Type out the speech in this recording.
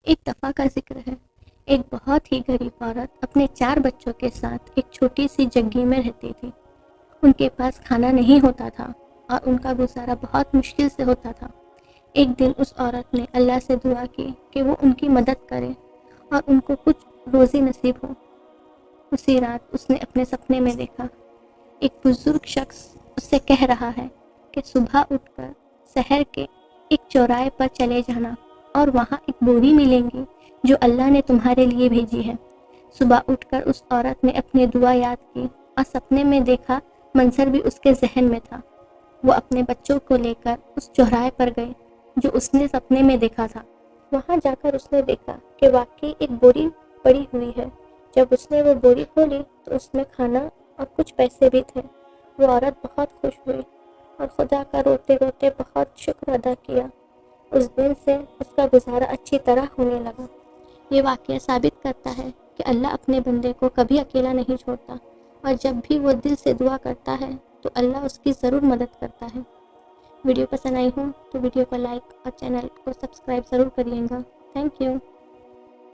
ایک دفعہ کا ذکر ہے، ایک بہت ہی غریب عورت اپنے 4 بچوں کے ساتھ ایک چھوٹی سی جگی میں رہتی تھی۔ ان کے پاس کھانا نہیں ہوتا تھا اور ان کا گزارا بہت مشکل سے ہوتا تھا۔ ایک دن اس عورت نے اللہ سے دعا کی کہ وہ ان کی مدد کرے اور ان کو کچھ روزی نصیب ہو۔ اسی رات اس نے اپنے سپنے میں دیکھا، ایک بزرگ شخص اس سے کہہ رہا ہے کہ صبح اٹھ کر شہر کے ایک چوراہے پر چلے جانا اور وہاں ایک بوری ملیں گی جو اللہ نے تمہارے لیے بھیجی ہے۔ صبح اٹھ کر اس عورت نے اپنی دعا یاد کی اور سپنے میں دیکھا منظر بھی اس کے ذہن میں تھا۔ وہ اپنے بچوں کو لے کر اس چوراہے پر گئی جو اس نے سپنے میں دیکھا تھا۔ وہاں جا کر اس نے دیکھا کہ واقعی ایک بوری پڑی ہوئی ہے۔ جب اس نے وہ بوری کھولی تو اس میں کھانا اور کچھ پیسے بھی تھے۔ وہ عورت بہت خوش ہوئی اور خدا کا روتے روتے بہت شکر ادا کیا۔ اس دن سے اس کا گزارا اچھی طرح ہونے لگا۔ یہ واقعہ ثابت کرتا ہے کہ اللہ اپنے بندے کو کبھی اکیلا نہیں چھوڑتا، اور جب بھی وہ دل سے دعا کرتا ہے تو اللہ اس کی ضرور مدد کرتا ہے۔ ویڈیو پسند آئی ہو تو ویڈیو کو لائک اور چینل کو سبسکرائب ضرور کریے گا۔ Thank you.